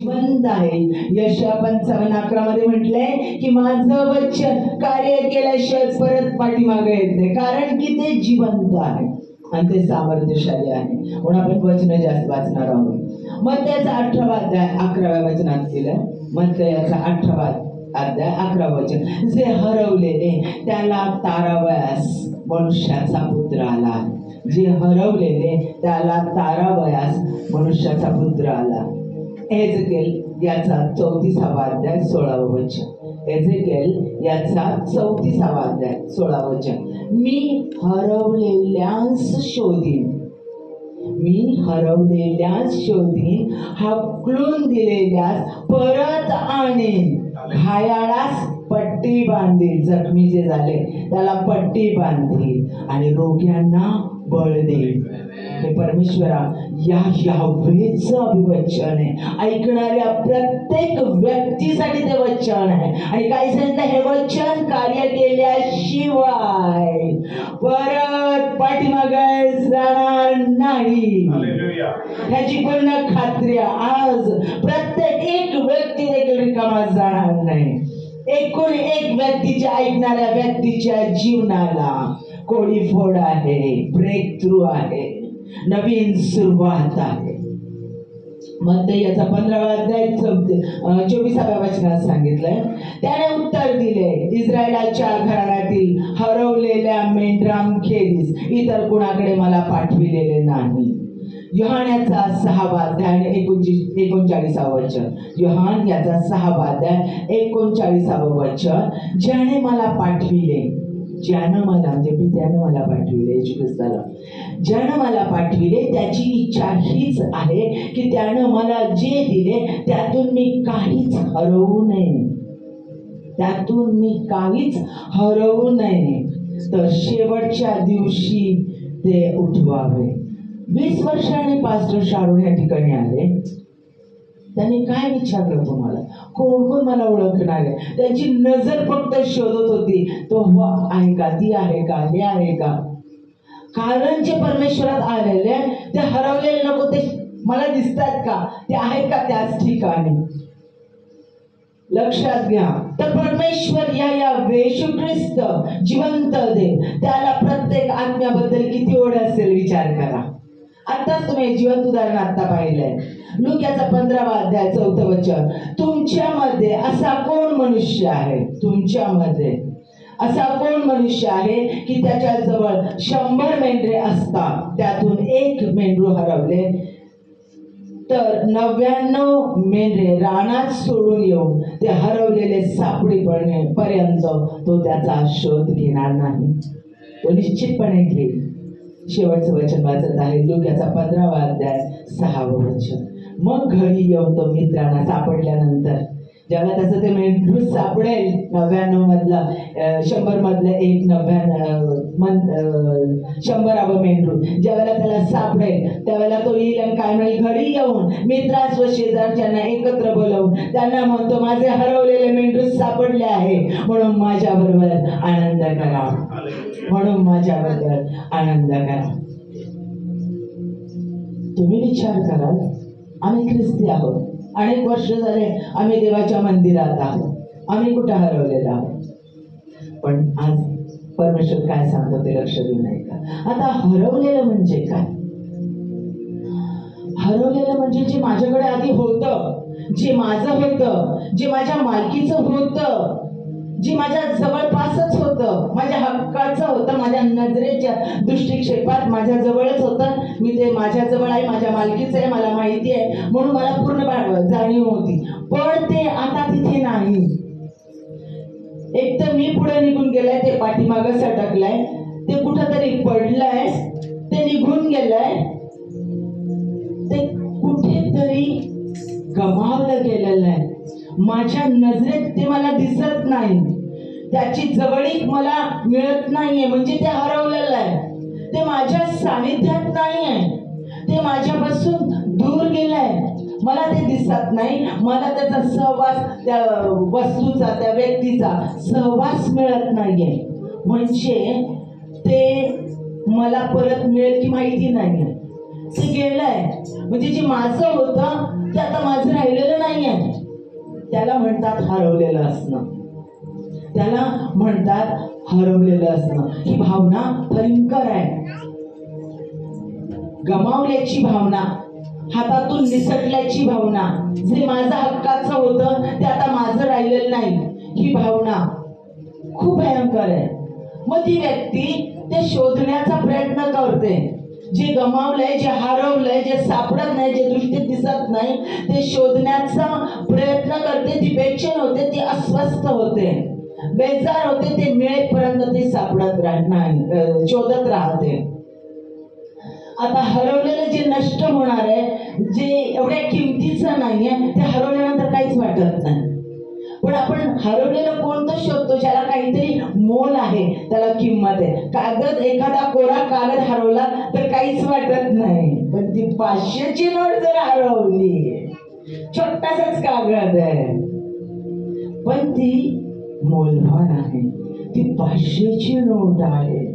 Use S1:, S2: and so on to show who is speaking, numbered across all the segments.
S1: जिवंत आहे. यशया 55:11 मध्ये म्हटलंय की माझं वचन कार्य केल्याशिवाय परत पाठीमागे येत नाही, कारण की ते जिवंत आहे आणि ते सामर्थ्यशाली आहे. म्हणून आपण वचन जास्त वाचणार आहोत. मत्तयाचा 18वा अध्याय 11व्या वचनात दिलं. मत्तयाचा 18वा अध्याय 11 वचन, जे हरवलेले त्याला तारावयास मनुष्याचा पुत्र आला. जे हरवलेले त्याला तारावयास मनुष्याचा पुत्र आला. एजेकिएल याचा 34वा अध्याय 16वं वचन. एजेकिएल याचा 34वा अध्याय 16वं वचन, मी हरवलेल्यास शोधीन, मी हरवलेल्यास शोधीन, हाकलून दिलेल्यास परत आणेन, घायाळास पट्टी बांधील, जखमी जे झाले त्याला पट्टी बांधील आणि रोग्यांना बळ देईल. हे परमेश्वरा या यावेचं अभिवचन आहे. ऐकणाऱ्या प्रत्येक व्यक्तीसाठी ते वचन आहे. आणि काय सांगितलं, हे वचन कार्य केल्याशिवाय परत पाठीमागे जाणार नाही. ह्याची पूर्ण खात्री आज प्रत्येक एक व्यक्ती देखील रिकामा जाणार नाही. एकूण एक व्यक्तीच्या ऐकणाऱ्या व्यक्तीच्या जीवनाला कोडीफोड आहे, ब्रेक थ्रू आहे, नवीन सुरुवात आहे. मत्तयाचा 15वा अध्याय 24व्या वचनात सांगितलंय, त्याने उत्तर दिले, इस्रायलाच्या घराण्यातील हरवलेल्या मेंढरांखेरीज इतर कुणाकडे मला पाठविलेले नाही. योहानाचा 6वा अध्याय 39वं वचन. योहान याचा 6वा अध्याय 39वं वचन, ज्याने मला पाठविले, ज्यानं मला म्हणजे पित्यानं मला पाठविले, येशू ख्रिस्ताला ज्यानं मला पाठविले त्याची इच्छा हीच आहे की त्यानं मला जे दिले त्यातून मी काहीच हरवू नये, त्यातून मी काहीच हरवू नये, तर शेवटच्या दिवशी ते उठवावे. 20 वर्षांनी पास्टर शारोन या ठिकाणी आले. त्यांनी काय विचारलं तुम्हाला, कोण कोण मला ओळखणार आहे? त्यांची नजर फक्त शोधत होती, तो आहे का, ती आहे का, हे आहे का. कारण जे परमेश्वरात आलेले ते हरवलेले नको, ते मला दिसतात का, ते आहेत का त्याच ठिकाणी. लक्षात घ्या, तर परमेश्वर या येशू ख्रिस्त जिवंत देव, त्याला प्रत्येक आत्म्याबद्दल किती ओढ असेल विचार करा. आताच तुम्ही जिवंत उदाहरण आता पाहिलंय. लूकाचा 15वा अध्याय 4थं वचन, तुमच्यामध्ये असा कोण मनुष्य आहे, तुमच्यामध्ये असा कोण मनुष्य आहे की त्याच्या जवळ 100 मेंढरे असतात, त्यातून एक मेंढरू हरवले तर 99 मेंढरे रानात सोडून येऊन ते हरवलेले सापडेपर्यंत तो त्याचा शोध घेणार नाही. तो निश्चितपणे घेईल. शेवटचं वचन वाचत आहे, लूकाचा 15वा अध्याय 6वं वचन. मग घरी येऊन तो मित्रांना सापडल्यानंतर, ज्याला त्याचं ते मेंढरू सापडेल 99 मधला 100 मधलं एक 100वा मेंढरू ज्यावेळेला त्याला सापडेल त्यावेळेला तो येईल आणि काय म्हणेल, घरी येऊन मित्रास व शेजारच्यांना एकत्र बोलवून त्यांना म्हणतो, माझे हरवलेले मेंढरू सापडले आहे, म्हणून माझ्याबरोबर आनंद करा, म्हणून माझ्याबरोबर आनंद करा. तुम्ही विचार कराल, आम्ही ख्रिस्ती आहोत, अनेक वर्ष झाले आम्ही देवाच्या मंदिरात आहोत, आम्ही कुठे हरवलेलो आहोत. पण आज परमेश्वर काय सांगतो ते लक्ष देऊ नये का. आता हरवलेलं म्हणजे काय? हरवलेलं म्हणजे जे माझ्याकडे आधी होतं, जे माझं होतं, जे माझ्या मालकीचं होतं, जे माझ्या जवळपासच होतं, माझ्या हक्काचं होतं, माझ्या नजरेच्या दृष्टिक्षेपात माझ्या जवळच होतं, मी ते माझ्या जवळ आहे, माझ्या मालकीचं आहे, मला माहिती आहे, म्हणून मला पूर्ण जाणीव होती. पण ते आता तिथे नाही. एक तर मी पुढे निघून गेलाय, ते पाठीमागं सटकलाय, ते कुठंतरी पडलंय, ते निघून गेलंय, ते कुठेतरी गमावलं गेलेलं आहे. माझ्या नजरेत ते मला दिसत नाही, त्याची जवळीक मला मिळत नाहीये, म्हणजे ते हरवलेलं आहे, ते माझ्या सानिध्यात नाहीये, ते माझ्यापासून दूर गेलंय, मला ते दिसत नाही, मला त्याचा सहवास, त्या वस्तूचा, त्या व्यक्तीचा सहवास मिळत नाहीये. म्हणजे ते मला परत मिळेल की माहिती नाहीये, ते गेलंय. म्हणजे जे माझं होतं ते आता माझं राहिलेलं नाही. नाहीये, त्याला म्हणतात हरवलेलं असणं. त्याला म्हणतात हरवलेलं असणं. ही भावना भयंकर आहे. गमावल्याची भावना, हातातून निसटल्याची भावना, जे माझं हक्काचं होतं ते आता माझं राहिलेलं नाही, ही भावना खूप भयंकर आहे. मग ती व्यक्ती ते शोधण्याचा प्रयत्न करते. जे गमावलंय, जे हरवलंय, जे सापडत नाही, जे दृष्टीत दिसत नाही, ते शोधण्याचा प्रयत्न करते. ती बेचैन होते, ती अस्वस्थ होते, बेजार होते. ते मिळेपर्यंत ती सापडत नाही, शोधत राहते. आता हरवलेलं जे नष्ट होणार आहे, जे एवढ्या किमतीचं नाहीये, ते हरवल्यानंतर काहीच वाटत नाही. पण आपण हरवलेलं कोणतं शोधतो? ज्याला काहीतरी मोल आहे, त्याला किंमत आहे. कागद, एखादा कोरा कागद हरवला तर काहीच वाटत नाही. पण ती 500ची नोट जर हरवली, छोटासाच कागद आहे, पण ती मौल्यवान आहे. ती 500ची नोट आहे.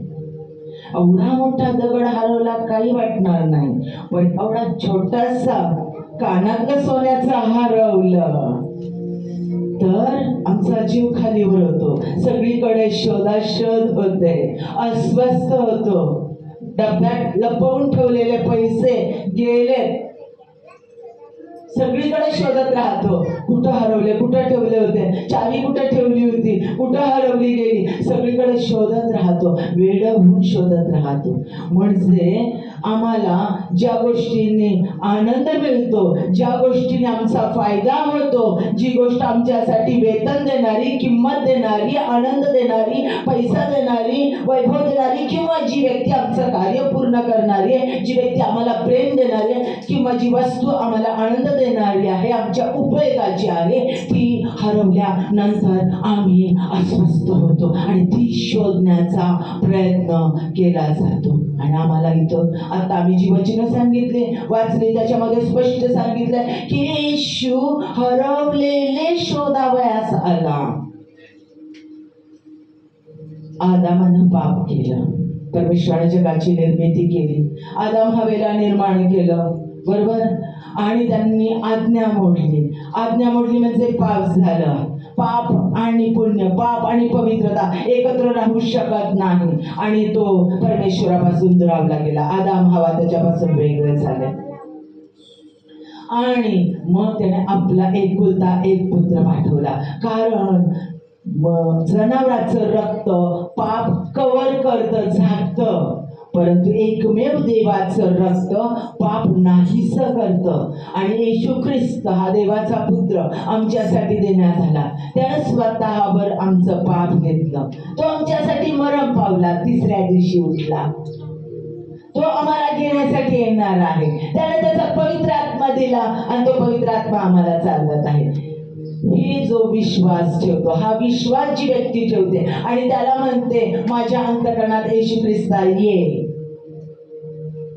S1: एवढा मोठा दगड हरवला काही वाटणार नाही, पण एवढा छोटासा कानातलं सोन्याचं हरवलं तर आमचा जीव खालीवर होतो. सगळीकडे शोधाशोध होते, अस्वस्थ होतो. डब्यात लपवून ठेवलेले पैसे गेले, सगळीकडे शोधत राहतो. कुठं हरवले, कुठं ठेवले होते, चावी कुठं ठेवली होती, कुठं हरवली गेली, सगळीकडे शोधत राहतो, वेड होऊन शोधत राहतो. म्हणजे आम्हाला ज्या गोष्टींनी आनंद मिळतो, ज्या गोष्टीने आमचा फायदा होतो, जी गोष्ट आमच्यासाठी वेतन देणारी, किंमत देणारी, आनंद देणारी, पैसा देणारी, वैभव देणारी, किंवा जी व्यक्ती आमचं कार्य पूर्ण करणारी आहे, जी व्यक्ती आम्हाला प्रेम देणारी आहे, किंवा जी वस्तू आम्हाला आनंद देणारी आहे, आमच्या उपयोगाची आहे, ती हरवल्यानंतर आम्ही अस्वस्थ होतो आणि ती शोधण्याचा प्रयत्न केला जातो. आणि आम्हाला इथं आता आम्ही जी वचनं सांगितले, वाचले, त्याच्यामध्ये स्पष्ट सांगितलंय की येशू हरवलेले शोधावयास आला. आदामानं पाप केलं, परमेश्वराने जगाची निर्मिती केली, आदाम हवेला निर्माण केलं, बरोबर, आणि त्यांनी आज्ञा मोडली. आज्ञा मोडली म्हणजे पाप झालं. पाप आणि पुण्य, पाप आणि पवित्रता एकत्र राहू शकत नाही आणि तो परमेश्वरापासून दुरावला गेला. आदाम हवा त्याच्यापासून वेगळे झाले आणि मग त्याने आपला एकुलता एक पुत्र पाठवला. कारण जनावराचं रक्त पाप कव्हर करतं, झाकतं, परंतु एकमेव देवाचं रक्त पाप नाहीस करतं. आणि येशू ख्रिस्त हा देवाचा पुत्र आमच्यासाठी देण्यात आला. त्यानं स्वतःवर आमचं पाप घेतलं. तो आमच्यासाठी मरण पावला, तिसऱ्या दिवशी उठला. तो आम्हाला घेण्यासाठी येणार आहे. त्याने त्याचा पवित्र आत्मा दिला आणि तो पवित्र आत्मा आम्हाला चालवत आहे. ही जो विश्वास ठेवतो, हा विश्वास जी व्यक्ती ठेवते आणि त्याला म्हणते माझ्या अंतःकरणात येशू ख्रिस्ता ये,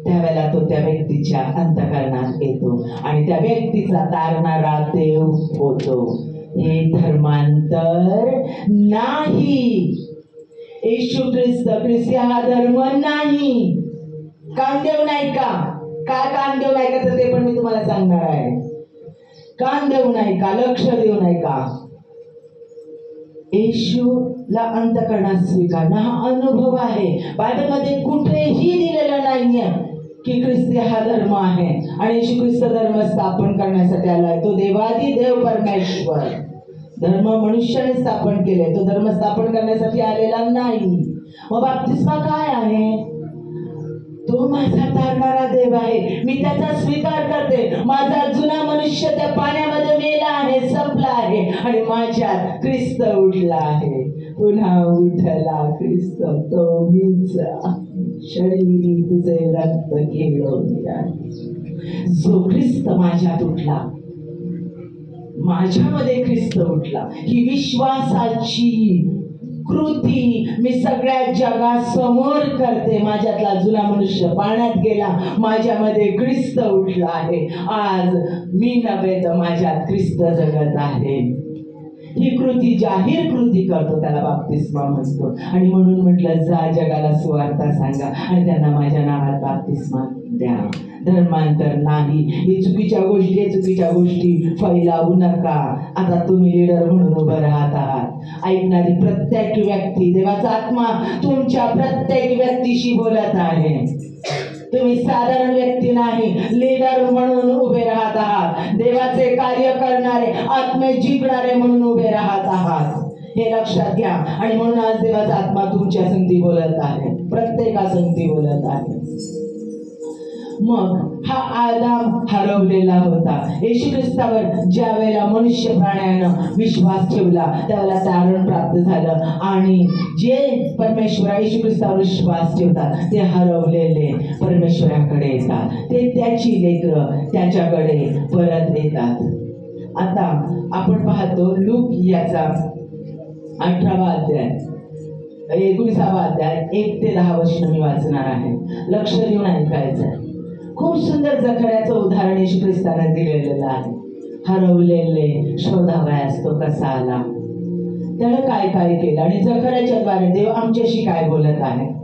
S1: त्यावेळेला तो त्या व्यक्तीच्या अंतःकरणात येतो आणि त्या व्यक्तीचा तारणारा देव होतो. हे धर्मांतर नाही. येशू ख्रिस्त हा धर्म नाही. कामदेव नाही का? काय कामदेव नाही का ते पण मी तुम्हाला सांगणार आहे. कान देऊ नाही का? लक्ष देऊ नाही का? येशूला अंतःकरणात स्वीकारणं हा अनुभव आहे. बायबलमध्ये कुठेही दिलेलं नाहीये की ख्रिस्ती हा धर्म आहे आणि येशू ख्रिस्त धर्म स्थापन करण्यासाठी आलाय. तो देवादी देव परमेश्वर धर्म मनुष्याने स्थापन केले, तो धर्म स्थापन करण्यासाठी आलेला नाही. मग बाप्तिस्मा काय आहे? तो माझा तारणारा देव आहे. मी त्याचा स्वीकार करते. माझा जुना मनुष्य त्या पाण्यामध्ये मेला आहे, संपला आहे आणि माझ्यात ख्रिस्त उठला आहे. पुन्हा उठला ख्रिस्त, तो मीच शरीरी तुझे रक्त घेऊया. जो ख्रिस्त माझ्यात उठला, माझ्यामध्ये ख्रिस्त उठला, ही विश्वासाची कृती मी सगळ्या जगासमोर करते. माझ्यातला जुना मनुष्य पाण्यात गेला, माझ्यामध्ये ख्रिस्त उठला आहे. आज मी नव्हे तर माझ्यात ख्रिस्त जगत आहे. ही कृती जाहीर कृती करतो, त्याला बाप्तिस्मा म्हणतो. आणि म्हणून म्हटलं जा जगाला सुवार्ता सांगा आणि त्यांना माझ्या नावात बाप्तिस्मा द्या. धर्मांतर नाही. हे चुकीच्या गोष्टी फैलावू नका. आता तुम्ही लीडर म्हणून उभं राहत आहात. ऐकणारी प्रत्येक व्यक्ती, देवाचा आत्मा तुमच्या प्रत्येक व्यक्तीशी बोलत आहे. तुम्ही साधारण व्यक्ती नाही, लीडर म्हणून उभे राहत आहात. देवाचे कार्य करणारे, आत्मे जिंकणारे म्हणून उभे राहत आहात. हे लक्षात घ्या. आणि म्हणून आज देवाचा आत्मा तुमच्या संगती बोलत आहे, प्रत्येका संगती बोलत आहे. मग हा आदाम हरवलेला होता. येशू ख्रिस्तावर ज्या वेळेला मनुष्य प्राण्यानं विश्वास ठेवला त्यावेळेला तारण प्राप्त झालं. आणि जे परमेश्वर येशू ख्रिस्तावर विश्वास ठेवतात ते हरवलेले परमेश्वराकडे येतात. ते त्याची लेकरं त्याच्याकडे परत येतात. आता आपण पाहतो लूक याचा 18वा अध्याय 19वा अध्याय 1 ते 10 वचन मी वाचणार आहे. लक्ष देऊन ऐकायचं. खूप सुंदर जकर्याचं उदाहरण येशू ख्रिस्ताने दिलेलं आहे. हरवलेले शोधावयास तो कसा आला, त्याला काय काय केलं आणि जकर्याच्या द्वारे देव आमच्याशी काय बोलत आहे.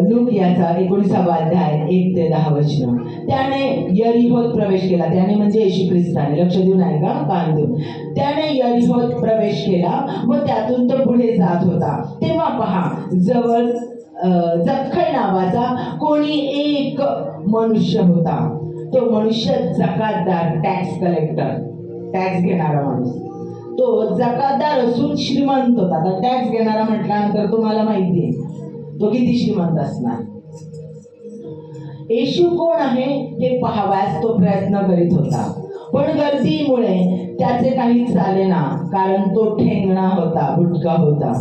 S1: लूक याचा 19वा अध्याय 1 ते 10 वचन. त्याने यरीहोत प्रवेश केला. त्याने म्हणजे येशू ख्रिस्ताने. लक्ष देऊन ऐका, कान देऊन. त्याने यरीहोत प्रवेश केला व त्यातून तो पुढे जात होता. तेव्हा पहा, जवळ जक्खै नावाचा कोणी एक मनुष्य होता. तो मनुष्य जकातदार, टॅक्स कलेक्टर, टॅक्स घेणारा माणूस. तो जकातदार असून श्रीमंत होता. आता टॅक्स घेणारा म्हटल्यानंतर तुम्हाला माहिती आहे तो किती श्रीमंत असणार. येशू कोण आहे हे पाहावयास तो प्रयत्न करीत होता, पण गर्दीमुळे त्याचे काही चालेना, कारण तो ठेंगणा होता, बुटका होता.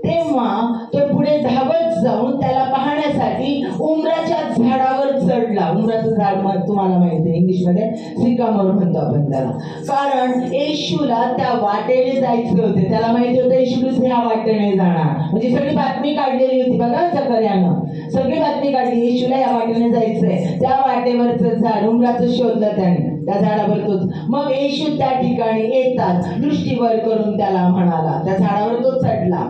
S1: तेव्हा तो पुढे धावत जाऊन त्याला पाहण्यासाठी उंबराच्या झाडावर चढला. उंबराचं झाड तुम्हाला माहिती आहे, इंग्लिशमध्ये सिकामोर म्हणतो आपण त्याला. कारण येशूला त्या वाटेने जायचे होते. त्याला माहिती होतं येशू ख्रिस्त ह्या वाटेने जाणार. म्हणजे सगळी बातमी काढलेली होती बघा जकर्यानं. सगळी बातमी काढली, येशूला या वाटेने जायचंय. त्या वाटेवरचं झाड उंबराचं शोधलं त्याने, त्या झाडावर तोच. मग येशू त्या ठिकाणी येतात दृष्टी वर करून त्याला म्हणाला. त्या झाडावर तो चढला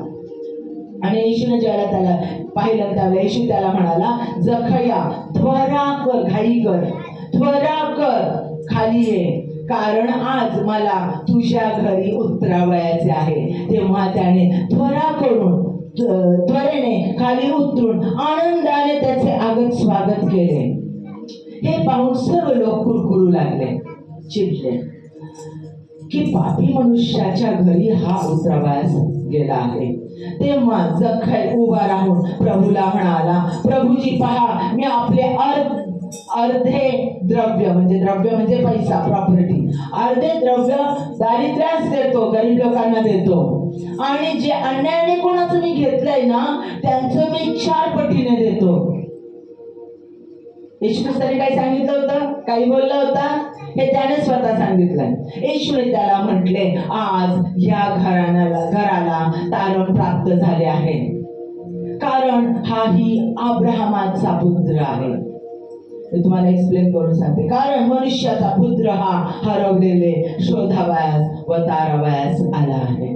S1: आणि येशूने ज्याला त्याला पाहिलं त्यावेळेला येशू त्याला म्हणाला, जखया त्वरा कर, घाई कर, त्वरा कर, खाली ये, कारण आज मला तुझ्या घरी उतरावयाचे आहे. तेव्हा त्याने त्वरा करून त्वरेने खाली उतरून आनंदाने त्याचे आगत स्वागत केले. हे पाहून सर्व लोक कुरकुरू लागले, चिडले की पापी मनुष्याच्या घरी हा उतरावयास गेला आहे. तेव्हा जक्खै उभा राहून प्रभूला म्हणाला, प्रभूजी पहा, मी आपले अर्धे द्रव्य म्हणजे पैसा, प्रॉपर्टी, अर्धे द्रव्य दारिद्र्यास देतो, गरीब लोकांना देतो. आणि जे अन्यायाने कोणाचं मी घेतलंय ना त्यांचं मी 4 पटीने देतो. येशू ख्रिस्ताने काय सांगितलं होतं, काही बोललं होता, हे त्याने स्वतः सांगितलं. येशूने त्याला म्हटले, आज या घराला तारण प्राप्त झाले आहे, कारण हाही अब्राहमाचा पुत्र आहे. मी तुम्हाला एक्सप्लेन करून सांगते. कारण मनुष्याचा पुत्र हा हरवलेले शोधावयास व तारावयास आला आहे.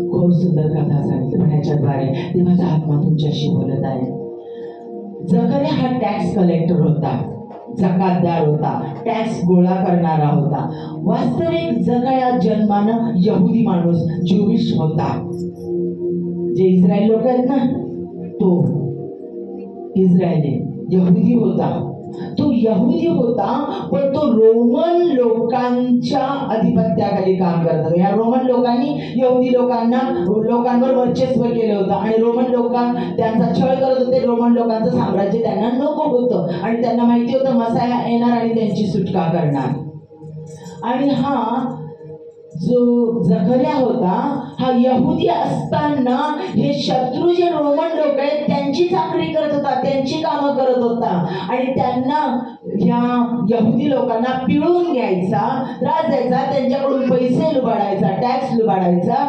S1: खूप सुंदर कथा सांगितली, पण ह्याच्याद्वारे देवाचा आत्मा तुमच्याशी बोलत आहे. जकर्या हा टॅक्स कलेक्टर होता, जकातदार होता, टॅक्स गोळा करणारा होता. वास्तविक जकर्या जन्मानं यहुदी माणूस, ज्यूविश होता. जे इस्रायल लोक आहेत ना, तो इस्रायली यहुदी होता. तो यहुदी होता, पण तो रोमन लोकांच्या अधिपत्याखाली काम करत होता. या रोमन लोकांनी यहुदी लोकांवर वर्चस्व केलं होतं आणि रोमन लोक त्यांचा छळ करत होते. रोमन लोकांचं साम्राज्य त्यांना नको होतं आणि त्यांना माहिती होतं मसाया येणार आणि त्यांची सुटका करणार. आणि हा जो जकर्या होता हा यहुदी असताना हे शत्रू जे रोमन लोक आहेत त्यांची चाकरी करत होता, त्यांची कामं करत होता आणि त्यांना ह्या यहुदी लोकांना पिळून घ्यायचा, त्रास द्यायचा, त्यांच्याकडून पैसे लुबाडायचा, टॅक्स लुबाडायचा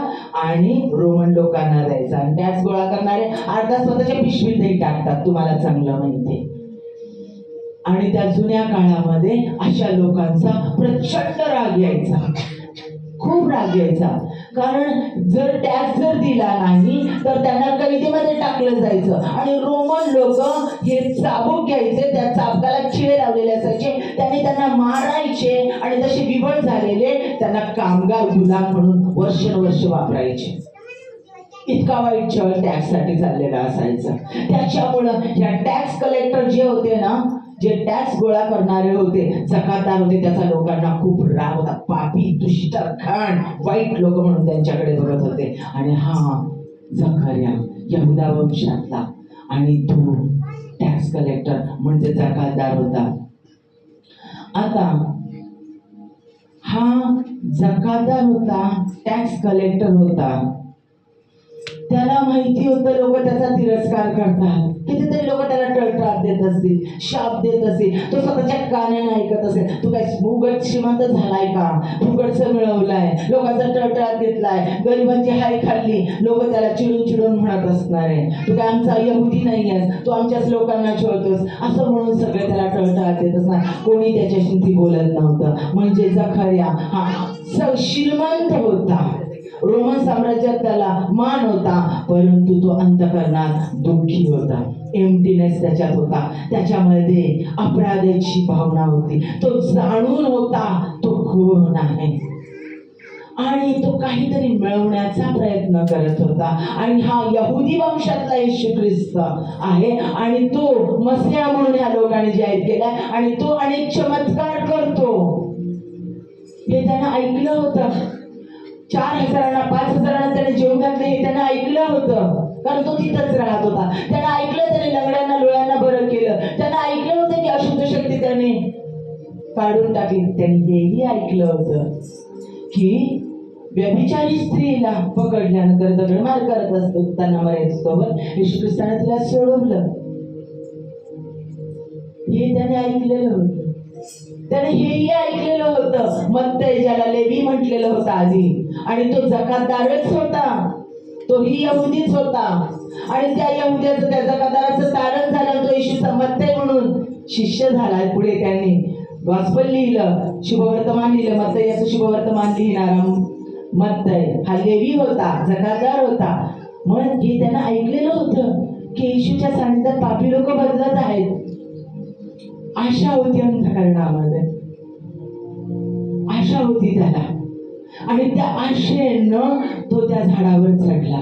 S1: आणि रोमन लोकांना द्यायचा. आणि टॅक्स गोळा करणारे अर्धा स्वतःच्या पिशवीतही टाकतात, तुम्हाला चांगलं माहिती. आणि त्या जुन्या काळामध्ये अशा लोकांचा प्रचंड राग यायचा, खूप राग यायचा. कारण जर टॅक्स जर दिला नाही तर त्यांना कैदेमध्ये टाकलं जायचं आणि रोमन लोक हे चाबूक घ्यायचे, त्या चाबकाला खिळे लावलेले असायचे, त्यांना मारायचे आणि तसे विभट झालेले त्यांना कामगार गुलाम म्हणून वर्षानुवर्ष वापरायचे. इतका वाईट छळ टॅक्स साठी चाललेला असायचा. त्याच्यामुळं ह्या टॅक्स कलेक्टर जे होते ना, जे टॅक्स गोळा करणारे होते, जकातदार होते, त्याचा लोकांना खूप राग होता. पापी, दुष्ट, घाण, वाईट लोक म्हणून त्यांच्याकडे बघत होते. आणि हा जकर्या यहुदा वंशातला आणि तो टॅक्स कलेक्टर म्हणजे जकातदार होता. आता हा जकातदार होता, टॅक्स कलेक्टर होता. त्याला माहिती होतं लोक त्याचा तिरस्कार करतात, कितीतरी लोक त्याला टळटाळ देत असतील, शाप देत असतील, तो स्वतःच्या कानाने ऐकत असेल. तू काय फुकट श्रीमंत झालाय का, फुकटचं मिळवलाय, लोकांचा टळटाळ घेतलाय, गरिबांची हाय खाल्ली, लोक त्याला चिडून चिडून म्हणत असणार आहे. तू काय आमचा यहुदी नाही आहेस, तू आमच्याच लोकांना छळतोस, असं म्हणून सगळे त्याला टळटाळ देत असणार. कोणी त्याच्याशी ती बोलत नव्हतं. म्हणजे जकर्या हा श्रीमंत होता, रोमन साम्राज्यात त्याला मान होता, परंतु तो अंतःकरणात दुःखी होता. एम्प्टीनेस त्याच्यात होता, त्याच्यामध्ये अपराधाची भावना होती. तो जाणून होता तो कोण आहे आणि तो काहीतरी मिळवण्याचा प्रयत्न करत होता. आणि हा यहुदी वंशातला येशू ख्रिस्त आहे आणि तो मसीहा म्हणून ह्या लोकांनी जाहीर केलाय आणि तो अनेक चमत्कार करतो. हे त्यानं ऐकलं होतं. 4,000, 5,000 त्याने जेवण घातले हे त्यानं ऐकलं होतं, कारण तो तिथंच राहत होता. त्यानं ऐकलं, त्याने लंगड्यांना लोळ्यांना बरं केलं. त्यानं ऐकलं होतं की अशुद्ध शक्ती त्याने काढून टाकली. त्यांनी हेही ऐकलं होतं की व्यभिचारी स्त्रीला पकडल्यानंतर दगडमार करत असताना मरेस्तोवर येशू ख्रिस्ताने तिला सोडवलं. हे त्याने ऐकलेलं होतं. त्याने हेही ऐकलेलं होतं मत्तई ज्याला लेवी म्हटलेलं होतं आधी, आणि तो जकातदारच होता, तोही यहुदीच होता. आणि त्या यहुद्याचं त्या जकातदाराचं तारण झालं, तो येशूचा मत्तई म्हणून शिष्य झाला. पुढे त्यांनी गॉस्पल लिहिलं, शुभवर्तमान लिहिलं. मत्तई याचं शुभवर्तमान लिहिणारा मत्तई हा लेवी होता, जकातदार होता. मग हे त्यानं ऐकलेलं होतं की येशूच्या सानिध्यात पापी लोक बदलत आहेत. आशा होती अंतःकरणामध्ये, आशा होती त्याला, आणि त्या आशेनं तो त्या झाडावर चढला.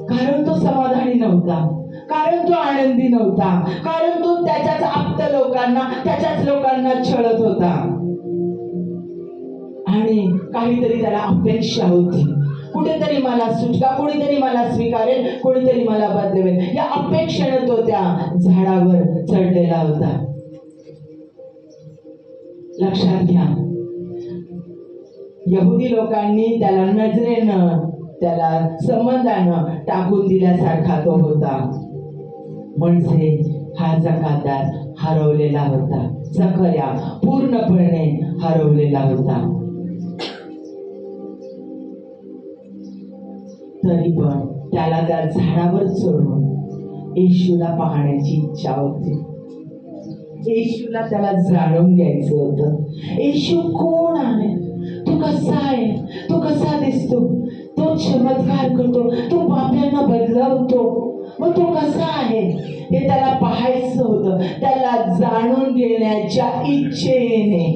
S1: कारण तो समाधानी नव्हता, कारण तो आनंदी नव्हता, कारण तो त्याच्याच आप्त लोकांना, त्याच्याच लोकांना छळत होता. आणि काहीतरी त्याला अपेक्षा होती, कुठेतरी मला सुटका, कोणीतरी मला स्वीकारेल, कोणीतरी मला बदलवेल, या अपेक्षेने तो त्या झाडावर चढलेला होता. लक्षात घ्या, यहुदी लोकांनी त्याला नजरेनं, त्याला संबंधानं टाकून दिल्यासारखा तो होता. म्हणजे हा जकातदार हरवलेला होता, जकर्या पूर्णपणे हरवलेला होता. तरी पण त्याला त्या झाडावर चढून येशूला पाहण्याची इच्छा होती. येशूला त्याला जाणून घ्यायचं होतं. येशू कोण आहे, तो कसा आहे, तो कसा दिसतो, तो चमत्कार करतो, तो पाप्यांना बदलवतो, मग तो कसा आहे हे त्याला पाहायचं होतं. त्याला जाणून घेण्याच्या इच्छेने,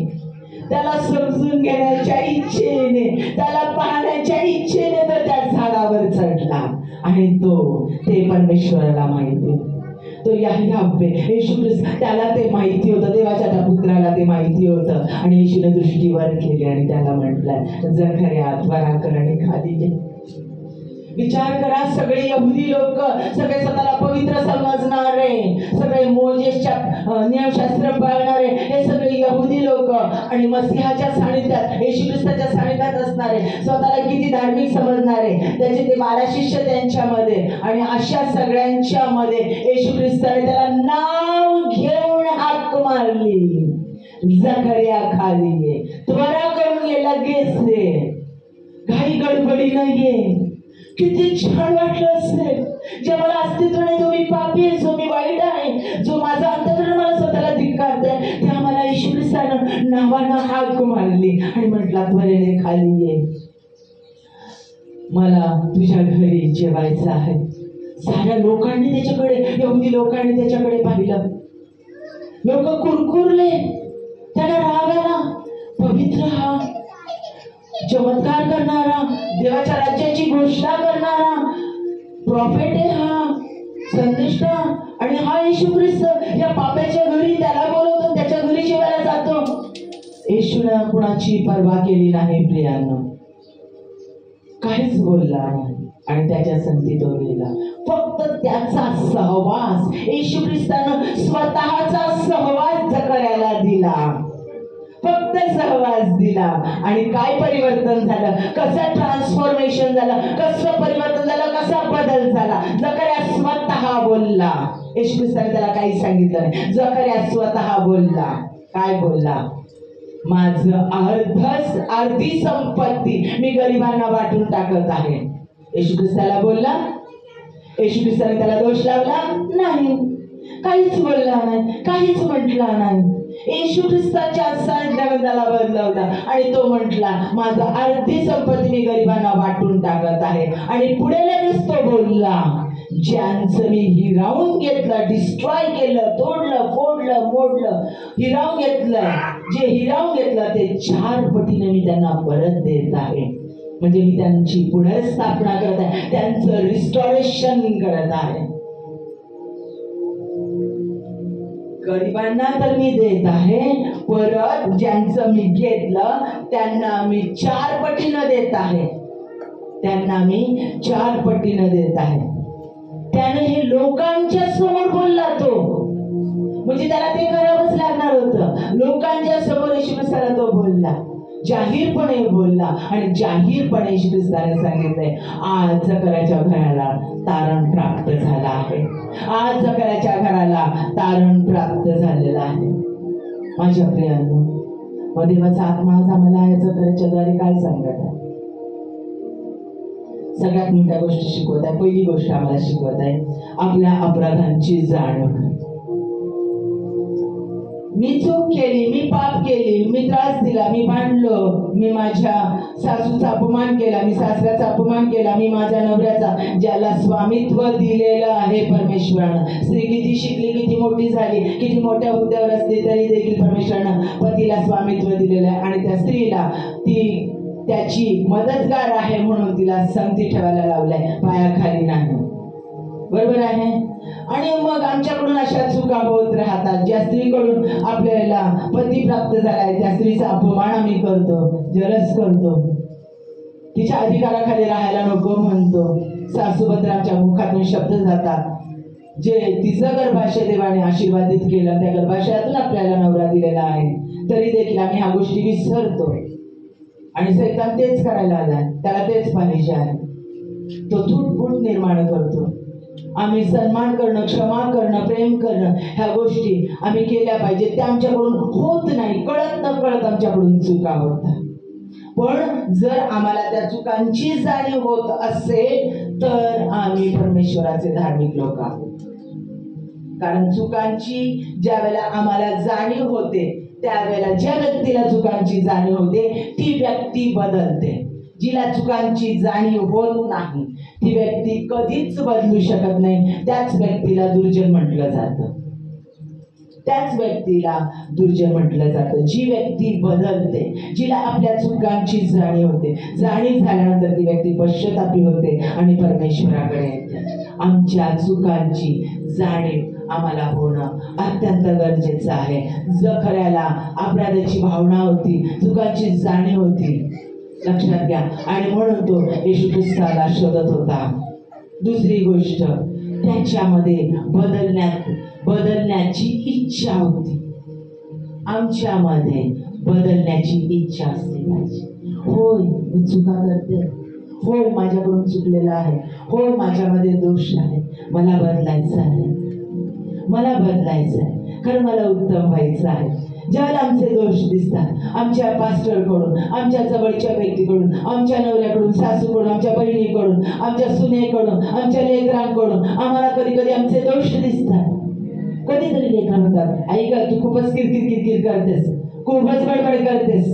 S1: त्याला समजून घेण्याच्या इच्छेने, त्याला पाहण्याच्या इच्छेने तर त्या झाडावर चढला. आणि ते परमेश्वराला माहिती, तो येशू ख्रिस्त, त्याला ते माहिती होतं, देवाच्या त्या पुत्राला ते माहिती होतं. आणि येशूने दृष्टी वर केली आणि त्याला म्हटलं, जकर्या त्वरा कर आणि खाली ये. विचार करा, सगळे यहुदी लोक, सगळे स्वतःला पवित्र समजणारे, सगळे मोजेसच्या नियमशास्त्र पाळणारे, हे सगळे यहुदी लोक आणि मसीहाच्या सानिध्यात, येशू ख्रिस्ताच्या सानिध्यात असणारे, स्वतःला किती धार्मिक समजणारे, त्याचे ते 12 शिष्य त्यांच्यामध्ये. आणि अशा सगळ्यांच्या मध्ये येशू ख्रिस्ताने त्याला नाव घेऊन हाक मारली, जकर्या खाली ये, त्वरा करून ये, लगेच रे, घाई गडबडी नाहीये. किती छान वाटलं असेल, जे मला अस्तित्व नाही, जो मी पापी आहे, जो मी वाईट आहे, जो माझा अंतःकरण मला स्वतःला धिक्कारतोय, त्या मला येशू ख्रिस्तानं नावानं हाक मारली आणि म्हटला त्वरेने खाली ये, मला तुझ्या घरी जेवायचं आहे. साऱ्या लोकांनी त्याच्याकडे, यहुदी लोकांनी त्याच्याकडे पाहिलं. लोक कुरकुरले, त्याला राग आला. पवित्र हा, चमत्कार करणारा, देवाच्या राज्याची घोषणा करणारा प्रॉफेट आहे हा, संदेष्टा, आणि हा येशू ख्रिस्त या पाप्याच्या घरी त्याला बोलवतो, त्याच्या घरी जेवायला जातो. येशूनं कुणाची पर्वा केली नाही प्रियांनो, काहीच बोलला नाही आणि त्याच्या संगती तो गेला. फक्त त्याचा सहवास, येशू ख्रिस्तानं स्वतःचा सहवास जकर्याला दिला, फक्त सहवास दिला. आणि काय परिवर्तन झालं, कसं ट्रान्सफॉर्मेशन झालं, कसं परिवर्तन झालं, कसा बदल झाला. जकर्या स्वतः बोलला, येशू ख्रिस्ताने त्याला काही सांगितलं नाही. जकर्या स्वतः बोलला. काय बोलला? माझं अर्धी संपत्ती मी गरिबांना वाटून टाकत आहे. येशू ख्रिस्ताला बोलला. येशू ख्रिस्ताने त्याला दोष लावला नाही, काहीच बोलला नाही, काहीच म्हटला नाही. येशू ख्रिस्ताच्या सांगण्याने त्याला बदलवला आणि तो म्हटला, माझं अर्धी संपत्ती मी गरिबांना वाटून टाकत आहे. आणि पुढे लगेच तो बोलला, ज्यांचं मी हिरावून घेतलं, डिस्ट्रॉय केलं, तोडलं, फोडलं, मोडलं, हिरावून घेतलं, जे हिरावून घेतलं ते 4 पटीने मी त्यांना परत देत आहे. म्हणजे मी त्यांची पुनर्स्थापना करत आहे, त्यांचं रिस्टोरेशन करत आहे. गरिबांना तर मी देत आहे, परत ज्यांचं मी घेतलं त्यांना मी 4 पटीनं देत आहे, त्यांना मी 4 पटीनं देत आहे. त्याने हे लोकांच्या समोर बोलला तो, म्हणजे त्याला ते करावंच लागणार होतं. लोकांच्या समोर येशू ख्रिस्ताला तो बोलला, जाहीरपणे बोलला. आणि जाहीरपणे येशू ख्रिस्ताने सांगितलंय, आज जकर्याच्या घराला तारण प्राप्त झाला आहे, आज जकर्याच्या घराला तारण प्राप्त झालेलं आहे. माझ्या प्रियांनो, मग देवाचा आत्मा आज आम्हाला या जकर्याच्या द्वारे काय सांगत आहे? सगळ्यात मोठ्या गोष्टी शिकवत आहे. पहिली गोष्ट आम्हाला शिकवत आहे आपल्या अपराधांची जाणीव. मी चूक केली, मी पाप केली, मी त्रास दिला, मी भांडलो, मी माझ्या सासूचा अपमान केला, मी सासऱ्याचा अपमान केला, मी माझ्या नवऱ्याचा, ज्याला स्वामित्व दिलेलं आहे परमेश्वरानं. स्त्री किती शिकली, किती मोठी झाली, किती मोठ्या हुद्द्यावर असली तरी देखील परमेश्वरानं पतीला स्वामित्व दिलेलं आहे. आणि त्या स्त्रीला ती त्याची मदतगार आहे म्हणून तिला संगती ठेवायला लावलाय, पायाखाली नाही. बरोबर आहे. आणि मग आमच्याकडून अशा चुका होत राहतात. ज्या स्त्रीकडून आपल्याला पती प्राप्त झालाय त्या स्त्रीचा अपमान आम्ही करतो, जलस करतो, तिच्या अधिकाराखाली राहायला नको म्हणतो. सासूबद्दल आमच्या मुखातून शब्द जातात, जे तिचं गर्भाशय देवाने आशीर्वादित केलं, त्या गर्भाशयातून आपल्याला नवरा दिलेला आहे, तरी देखील आम्ही ह्या गोष्टी विसरतो. आणि सैतान तेच करायला आलाय, त्याला तेच पाहिजे आहे. तो तुटफूट निर्माण करतो. आम्ही सन्मान करणं, क्षमा करणं, प्रेम करणं, ह्या गोष्टी आम्ही केल्या पाहिजे. त्या आमच्याकडून होत नाही, कळत न कळत आमच्याकडून चुका होतात. पण जर आम्हाला त्या चुकांची जाणीव होत असेल तर आम्ही परमेश्वराचे धार्मिक लोक आहोत. कारण चुकांची ज्या वेळेला आम्हाला जाणीव होते, त्यावेळेला ज्या व्यक्तीला चुकांची जाणीव होते ती व्यक्ती बदलते. जिला चुकांची जाणीव होत नाही ती व्यक्ती कधीच बदलू शकत नाही. त्याच व्यक्तीला दुर्जन म्हटलं जातं, त्याच व्यक्तीला दुर्जन म्हटलं जातं. जी व्यक्ती बदलते, जिला आपल्या चुकांची जाणीव होते, जाणीव झाल्यानंतर ती व्यक्ती पश्चातापी होते आणि परमेश्वराकडे येते. आमच्या चुकांची जाणीव आम्हाला होणं अत्यंत गरजेचं आहे. जकर्याला अपराधाची भावना होती, चुकांची जाणीव होती, लक्षात घ्या. आणि म्हणून तो येशू ख्रिस्ताला शोधत होता. दुसरी गोष्ट, त्याच्यामध्ये बदलण्याची इच्छा होती. आमच्यामध्ये बदलण्याची इच्छा असली पाहिजे. होय, मी चुका करते, होय माझ्याकडून चुकलेलं आहे, होय माझ्यामध्ये दोष आहे, मला बदलायचं आहे, मला बदलायचं आहे, कारण मला उत्तम व्हायचं आहे. ज्याला आमचे दोष दिसतात, आमच्या पास्टरकडून, आमच्या जवळच्या व्यक्तीकडून, आमच्या नवऱ्याकडून, सासूकडून, आमच्या बहिणीकडून, आमच्या सुनेकडून, आमच्या लेकरांकडून आम्हाला कधी कधी आमचे दोष दिसतात. कधीतरी लेखन होतात, आई का तू खूपच किरकिर किरकिर करतेस, खूपच बडबड करतेस,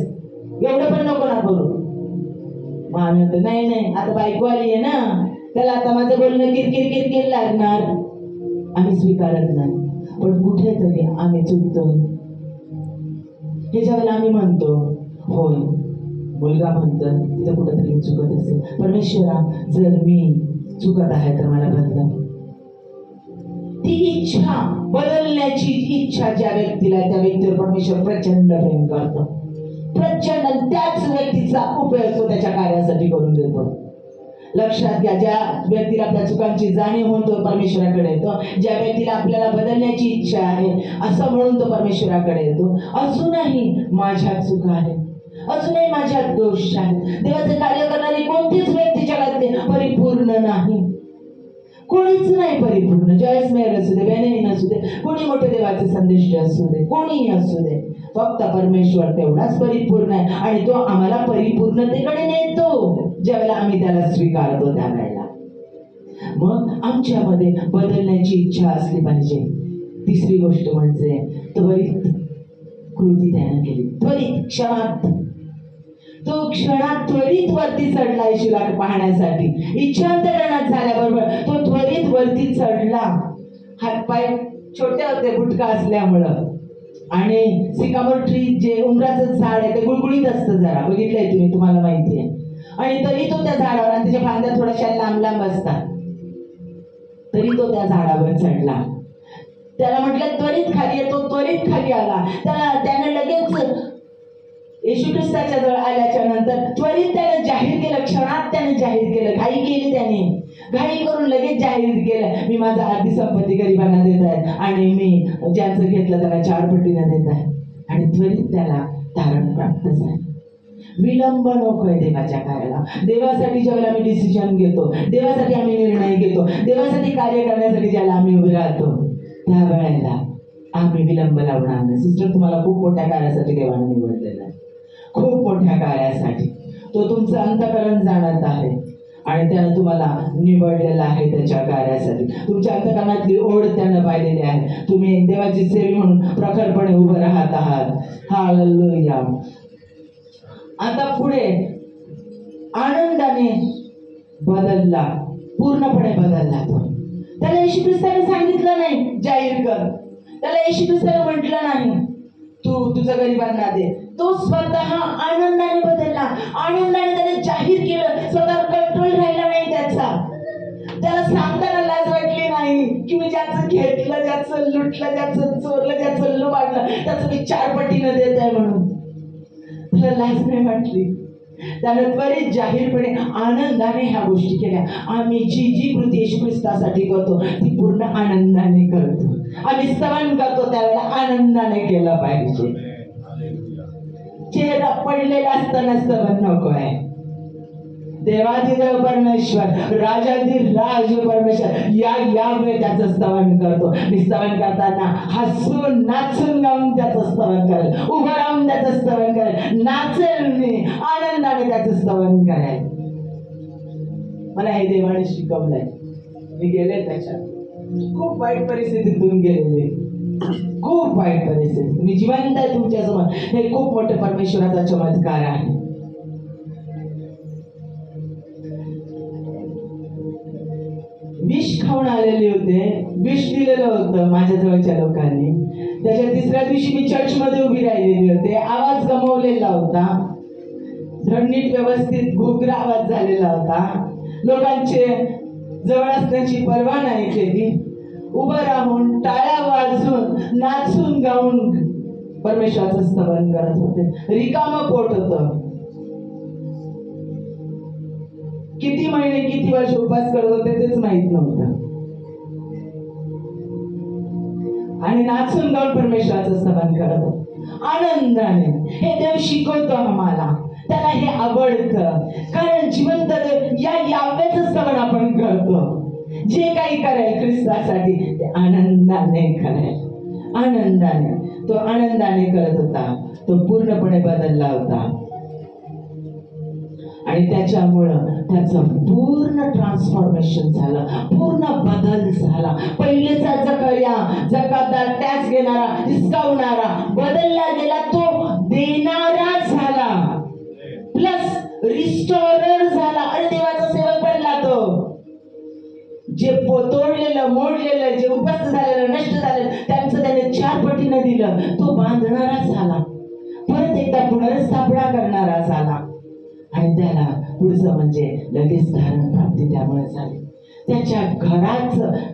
S1: एवढं पण नको ना करू. मग आम्ही म्हणतो नाही नाही आता बायको आली आहे ना, त्याला आता माझं बोलणं किरकिर किरकिर लागणार. आम्ही स्वीकारत नाही. पण कुठेतरी आम्ही चुकतोय. ह्याच्या वेळेला आम्ही म्हणतो होय मुलगा म्हणतो तिथं कुठेतरी चुकत असेल. परमेश्वरा जर मी चुकत आहे तर मला बदला. ती इच्छा बदलण्याची इच्छा ज्या व्यक्तीला, त्या व्यक्तीवर परमेश्वर प्रचंड प्रेम करतो. प्रचंड. त्याच व्यक्तीचा उपयोग तो त्याच्या कार्यासाठी करून देतो. लक्षात घ्या, ज्या व्यक्तीला आपल्या चुकांची जाणीव होतो परमेश्वराकडे येतो. ज्या व्यक्तीला आपल्याला बदलण्याची इच्छा आहे असं म्हणून तो परमेश्वराकडे येतो. अजूनही माझ्या चुका आहेत, अजूनही माझ्यात दोष आहेत. देवाचे कार्य करणारी कोणतीच व्यक्ती जगातली परिपूर्ण नाही. कोणीच नाही परिपूर्ण. जॉयस मेयर असू दे, बेनेहिन असू दे, कोणी मोठे देवाचे संदेश असू दे, कोणीही असू दे, फक्त परमेश्वर तेवढाच परिपूर्ण आहे. आणि तो आम्हाला परिपूर्णतेकडे नेतो ज्यावेळेला आम्ही त्याला स्वीकारतो त्यावेळेला. मग आमच्यामध्ये बदलण्याची इच्छा असली पाहिजे. तिसरी गोष्ट म्हणजे त्वरित कृती त्यानं केली. त्वरित, क्षणात. तो क्षणात त्वरित वरती चढला येशूला पाहण्यासाठी. इच्छांतरणात झाल्याबरोबर तो त्वरित वरती चढला. हातपाय छोटे होते गुटका असल्यामुळं. आणि सिकामोर ट्री जे उमराचं झाड आहे ते गुळगुळीत असतं, जरा बघितलंय तुम्ही, तुम्हाला माहिती आहे. आणि तरी तो त्या झाडावर, आणि त्याच्या फांद्या थोड्याशा लांब लांब असतात, तरी तो त्या झाडावर चढला. त्याला म्हटलं त्वरित खाली येतो, त्वरित खाली आला. त्याने लगेच येशू ख्रिस्ताच्या जवळ आल्याच्या नंतर त्वरित त्याने जाहीर केलं. क्षणात त्याने जाहीर केलं. घाई केली त्याने, घाई करून लगेच जाहीर केलं, मी माझा अर्धी संपत्ती गरिबांना देत आहे आणि मी ज्याचं घेतलं त्याला 4 पटीने देत आहे. आणि त्वरित त्याला तारण प्राप्त झालं. विलंब नकोय देवाच्या कार्याला. देवासाठी ज्यावेळेला आम्ही डिसिजन घेतो, देवासाठी आम्ही निर्णय घेतो, देवासाठी कार्य करण्यासाठी ज्याला आम्ही उभे राहतो, त्यावेळेला आम्ही विलंब लावणार नाही. सिस्टर, तुम्हाला खूप मोठ्या कार्यासाठी देवाने निवडलेलं आहे, खूप मोठ्या कार्यासाठी. तो तुमचं अंतःकरण जाणत आहे आणि त्यानं तुम्हाला निवडलेलं आहे त्याच्या कार्यासाठी. तुमच्या अंतःकरणातली ओढ त्यानं पाहिलेली आहे. तुम्ही देवाची सेवी म्हणून प्रखरपणे उभं राहत आहात. हालेलुया. आता पुढे आनंदाने बदलला, पूर्णपणे बदलला. तो त्याला येशू ख्रिस्ताने सांगितलं नाही जाहीर कर. त्याला येशू ख्रिस्ताने म्हटलं नाही तू तुझं गरिबांना दे. तो स्वतः आनंदाने बदलला. आनंदाने त्याने जाहीर केलं. स्वतः कंट्रोल राहिला नाही त्याचा. त्याला सांगताना लाज वाटली नाही की मी ज्याचं घेतलं, ज्याचं लुटलं, ज्याचं चोरलं, ज्याचं लुबाडलं त्याचं मी 4 पटीनं देत आहे म्हणून. त्याला लाज नाही वाटली. त्याने त्वरित जाहीरपणे आनंदाने ह्या गोष्टी केल्या. आम्ही जी कृती येशू ख्रिस्तासाठी करतो ती पूर्ण आनंदाने करतो. आम्ही स्तवन करतो त्यावेळेला आनंदाने केलं पाहिजे. चेहरा पडलेला असताना स्तवन नको आहे. देवाधिदेव परमेश्वर, राजाधिराज परमेश्वर यामुळे त्याचं स्तवन करतो. मी स्तवन करताना हसून नाचून गाऊन त्याचं स्तवन करेल, उभं राहून त्याचं स्तवन करेल, नाचेल मी, आनंदाने त्याचं स्तवन करेल. मला हे देवाने शिकवलंय. मी गेले त्याच्यात खूप वाईट परिस्थितीतून गेलेले, खूप वाईट परिस्थिती. मी जिवंत आहे तुमच्यासमोर. हे खूप मोठे परमेश्वराचा चमत्कार आहे. विष खाऊन आलेले होते, विष दिलेलं होतं माझ्या जवळच्या लोकांनी. त्याच्या 3ऱ्या दिवशी मी चर्चमध्ये उभी राहिलेली होते. आवाज गमावलेला होता, नीट व्यवस्थित घुगरा आवाज झालेला होता. लोकांचे जवळ असण्याची पर्वा नाही केली. उभं राहून टाळ्या वाजून नाचून गाऊन परमेश्वराचं स्तवन करत होते. रिकामं पोट होतं. किती महिने किती वर्ष उपास करत होते तेच माहित नव्हतं. आणि नाचून गाऊन परमेश्वराचं स्तवन करत होते आनंदाने. हे देव शिकवतो आम्हाला. त्याला हे आवडतं. कारण जिवंत यावेचं स्तवन आपण करतो. जे काही करेल ख्रिस्तासाठी ते आनंदाने करेल. आनंदाने. तो आनंदाने करत होता. तो पूर्णपणे बदलला होता. आणि त्याच्यामुळं त्याचं पूर्ण ट्रान्सफॉर्मेशन झालं, पूर्ण बदल झाला. पहिलेचा जकर्या जकातदार टॅक्स घेणारा, हिसकावणारा, बदलला गेला, तो देणारा झाला, प्लस रिस्टोरर झाला आणि देवाचा सेवक बनला. तो जे तोडलेलं, मोडलेलं, जे उद्ध्वस्त झालेलं, नष्ट झालेलं, त्यांचं त्याने 4 पटीनं दिलं. तो बांधणारा झाला, परत एकदा पुनर्स्थापना करणारा झाला. आणि त्याला पुढचं म्हणजे लगेच धारण प्राप्ती त्यामुळे झाली. त्याच्या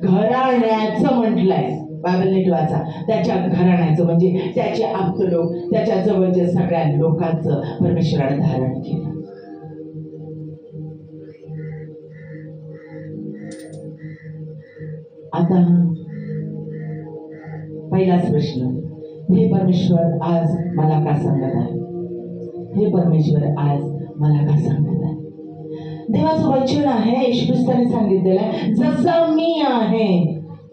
S1: घराण्याचं म्हटलंय, बायबल नीट वाचा. त्याच्या घराण्याचं म्हणजे त्याचे आप्त लोक, त्याच्या जवळच्या सगळ्या लोकांचं परमेश्वराने धारण केलं. आता पहिलाच प्रश्न, हे परमेश्वर आज मला का सांगत आहे? हे परमेश्वर आज मला का सांगत आहे? देवाचं वचन आहे, येशू ख्रिस्ताने सांगितलेलं आहे, जसं मी आहे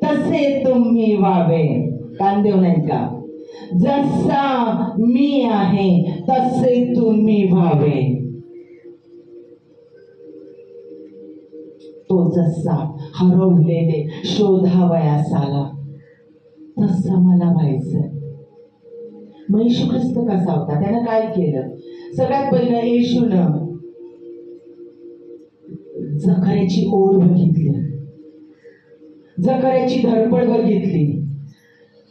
S1: तसे तुम्ही व्हावे. कान देऊ नाहीत का? जसा मी आहे तसे तुम्ही व्हावे. तो जसा हरवलेले शोधावयास आला तसं मला व्हायचं. मग येशू ख्रिस्त कसा होता? त्यानं काय केलं? सगळ्यात पहिलं येशूनं जकर्याची ओढ बघितली, जकर्याची धडपड बघितली.